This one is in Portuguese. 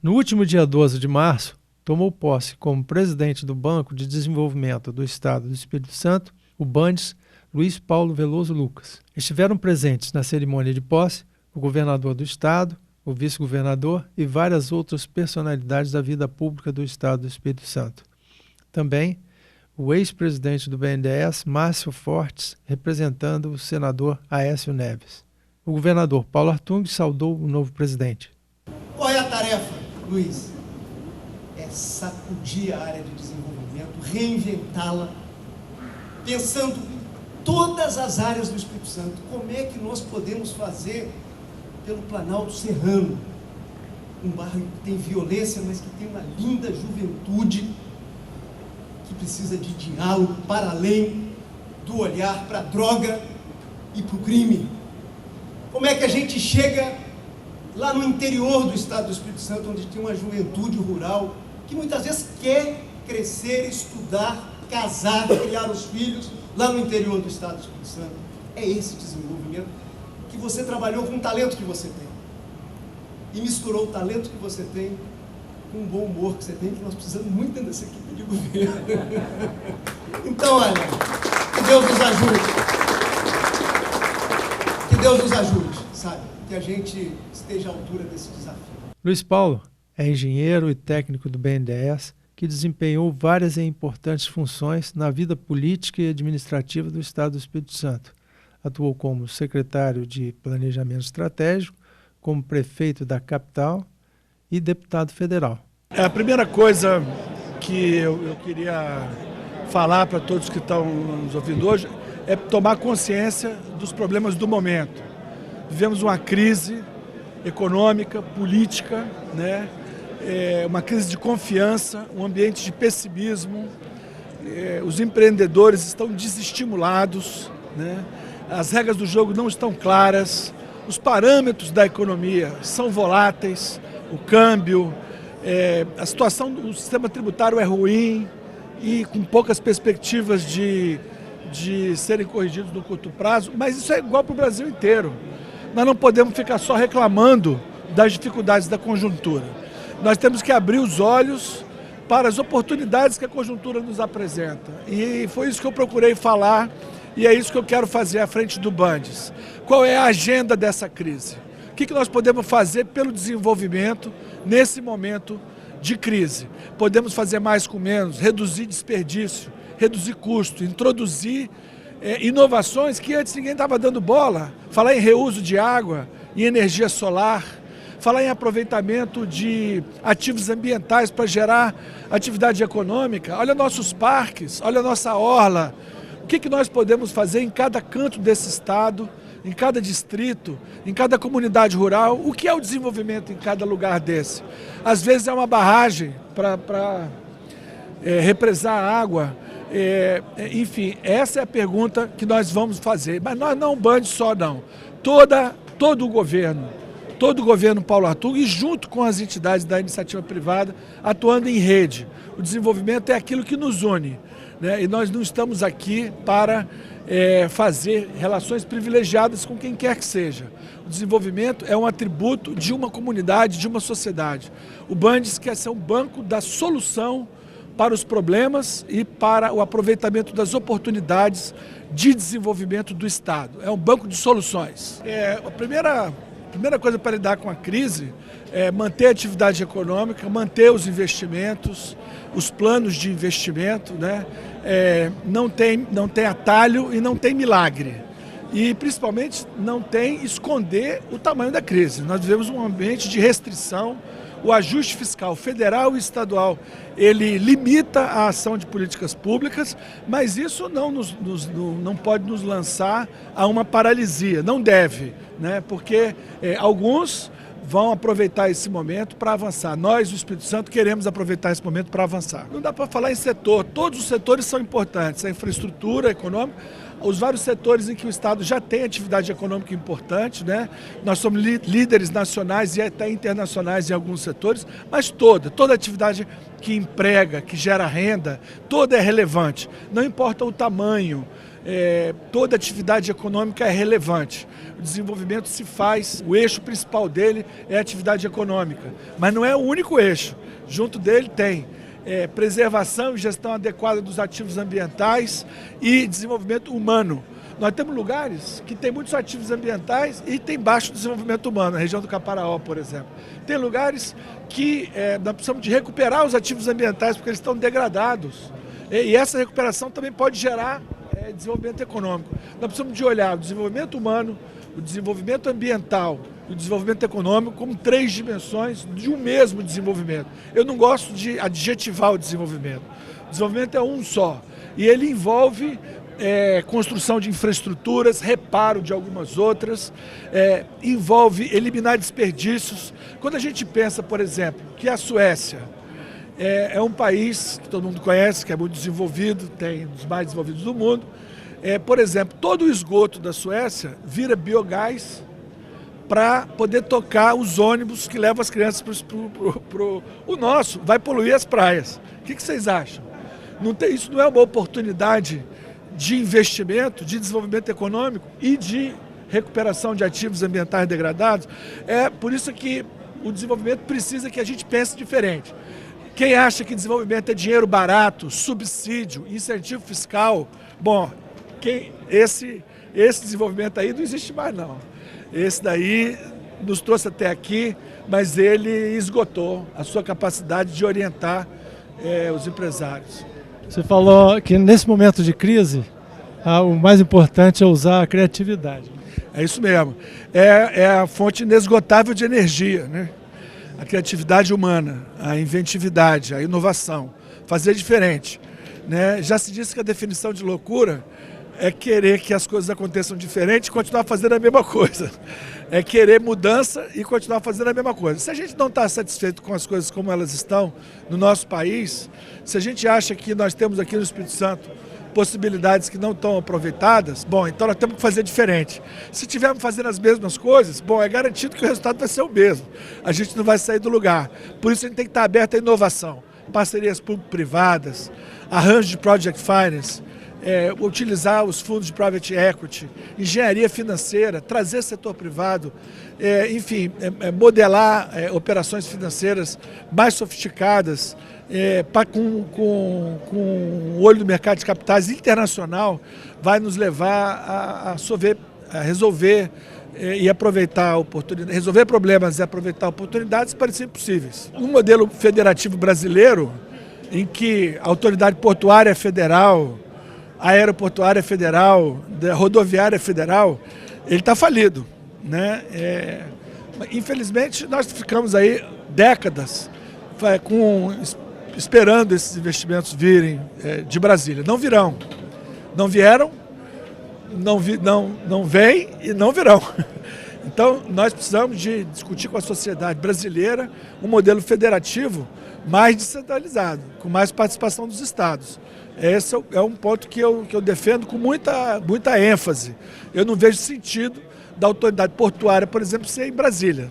No último dia 12 de março, tomou posse como presidente do Banco de Desenvolvimento do Estado do Espírito Santo, o BANDES, Luiz Paulo Veloso Lucas. Estiveram presentes na cerimônia de posse o governador do Estado, o vice-governador e várias outras personalidades da vida pública do Estado do Espírito Santo. Também o ex-presidente do BNDES, Márcio Fortes, representando o senador Aécio Neves. O governador Paulo Artung saudou o novo presidente. Qual é a tarefa, Luiz? É sacudir a área de desenvolvimento, reinventá-la, pensando em todas as áreas do Espírito Santo. Como é que nós podemos fazer pelo Planalto Serrano, um bairro que tem violência, mas que tem uma linda juventude, que precisa de diálogo para além do olhar para a droga e para o crime. Como é que a gente chega lá no interior do Estado do Espírito Santo, onde tem uma juventude rural, que muitas vezes quer crescer, estudar, casar, criar os filhos, lá no interior do Estado do Espírito Santo. É esse desenvolvimento que você trabalhou com o talento que você tem. E misturou o talento que você tem com o bom humor que você tem, que nós precisamos muito dentro dessa equipe de governo. Então, olha, que Deus nos ajude. Que Deus nos ajude, sabe? Que a gente esteja à altura desse desafio. Luiz Paulo é engenheiro e técnico do BNDES, que desempenhou várias e importantes funções na vida política e administrativa do Estado do Espírito Santo. Atuou como secretário de Planejamento Estratégico, como prefeito da capital e deputado federal. A primeira coisa que eu queria falar para todos que estão nos ouvindo hoje é tomar consciência dos problemas do momento. Vivemos uma crise econômica, política, né? Uma crise de confiança, um ambiente de pessimismo. Os empreendedores estão desestimulados, né? As regras do jogo não estão claras, os parâmetros da economia são voláteis, o câmbio, a situação do sistema tributário é ruim e com poucas perspectivas de serem corrigidos no curto prazo, mas isso é igual para o Brasil inteiro. Nós não podemos ficar só reclamando das dificuldades da conjuntura. Nós temos que abrir os olhos para as oportunidades que a conjuntura nos apresenta. E foi isso que eu procurei falar e é isso que eu quero fazer à frente do BANDES. Qual é a agenda dessa crise? O que nós podemos fazer pelo desenvolvimento nesse momento de crise? Podemos fazer mais com menos, reduzir desperdício, reduzir custo, introduzir inovações que antes ninguém estava dando bola. Falar em reuso de água, em energia solar, falar em aproveitamento de ativos ambientais para gerar atividade econômica. Olha nossos parques, olha a nossa orla. O que nós podemos fazer em cada canto desse estado, em cada distrito, em cada comunidade rural? O que é o desenvolvimento em cada lugar desse? Às vezes é uma barragem para represar a água. Enfim, essa é a pergunta que nós vamos fazer. Mas nós não BANDES só não. Todo o governo Paulo Artung e junto com as entidades da iniciativa privada atuando em rede. O desenvolvimento é aquilo que nos une, né? E nós não estamos aqui para fazer relações privilegiadas com quem quer que seja. O desenvolvimento é um atributo de uma comunidade, de uma sociedade. O BANDES quer ser um banco da solução para os problemas e para o aproveitamento das oportunidades de desenvolvimento do Estado. É um banco de soluções. A primeira coisa para lidar com a crise é manter a atividade econômica, manter os investimentos, os planos de investimento, né? Não tem atalho e não tem milagre. E principalmente não tem esconder o tamanho da crise. Nós vivemos um ambiente de restrição. O ajuste fiscal federal e estadual, ele limita a ação de políticas públicas, mas isso não pode nos lançar a uma paralisia, não deve, né? Porque alguns vão aproveitar esse momento para avançar. Nós, o Espírito Santo, queremos aproveitar esse momento para avançar. Não dá para falar em setor, todos os setores são importantes, a infraestrutura econômica, os vários setores em que o Estado já tem atividade econômica importante, né? Nós somos líderes nacionais e até internacionais em alguns setores, mas toda atividade que emprega, que gera renda, toda é relevante. Não importa o tamanho toda atividade econômica é relevante. O desenvolvimento se faz, o eixo principal dele é a atividade econômica, mas não é o único eixo. Junto dele tem preservação e gestão adequada dos ativos ambientais e desenvolvimento humano. Nós temos lugares que tem muitos ativos ambientais e tem baixo desenvolvimento humano, na região do Caparaó, por exemplo. Tem lugares que nós precisamos de recuperar os ativos ambientais porque eles estão degradados. E essa recuperação também pode gerar desenvolvimento econômico. Nós precisamos de olhar o desenvolvimento humano, o desenvolvimento ambiental e o desenvolvimento econômico como 3 dimensões de um mesmo desenvolvimento. Eu não gosto de adjetivar o desenvolvimento. O desenvolvimento é um só e ele envolve construção de infraestruturas, reparo de algumas outras, envolve eliminar desperdícios. Quando a gente pensa, por exemplo, que a Suécia é um país que todo mundo conhece, que é muito desenvolvido, tem um dos mais desenvolvidos do mundo. Por exemplo, todo o esgoto da Suécia vira biogás para poder tocar os ônibus que levam as crianças o nosso vai poluir as praias. O que vocês acham? Isso não é uma oportunidade de investimento, de desenvolvimento econômico e de recuperação de ativos ambientais degradados? É por isso que o desenvolvimento precisa que a gente pense diferente. Quem acha que desenvolvimento é dinheiro barato, subsídio, incentivo fiscal, bom, esse desenvolvimento aí não existe mais não. Esse daí nos trouxe até aqui, mas ele esgotou a sua capacidade de orientar os empresários. Você falou que nesse momento de crise, o mais importante é usar a criatividade. É isso mesmo. É a fonte inesgotável de energia, né? A criatividade humana, a inventividade, a inovação, fazer diferente, né? Já se disse que a definição de loucura é querer que as coisas aconteçam diferente e continuar fazendo a mesma coisa. É querer mudança e continuar fazendo a mesma coisa. Se a gente não está satisfeito com as coisas como elas estão no nosso país, se a gente acha que nós temos aqui no Espírito Santo possibilidades que não estão aproveitadas, bom, então nós temos que fazer diferente. Se estivermos fazendo as mesmas coisas, bom, é garantido que o resultado vai ser o mesmo. A gente não vai sair do lugar. Por isso a gente tem que estar aberto à inovação. Parcerias público-privadas, arranjo de project finance, utilizar os fundos de private equity, engenharia financeira, trazer setor privado, enfim, modelar operações financeiras mais sofisticadas, com o olho do mercado de capitais internacional, vai nos levar a resolver e aproveitar oportunidades, resolver problemas e aproveitar oportunidades que pareciam impossíveis. Um modelo federativo brasileiro, em que a autoridade portuária federal, aeroportuária federal, rodoviária federal, ele está falido, né? Infelizmente, nós ficamos aí décadas esperando esses investimentos virem de Brasília. Não virão. Não vieram, não vêm e não virão. Então, nós precisamos de discutir com a sociedade brasileira um modelo federativo mais descentralizado, com mais participação dos estados. Esse é um ponto que eu defendo com muita ênfase. Eu não vejo sentido da autoridade portuária, por exemplo, ser em Brasília.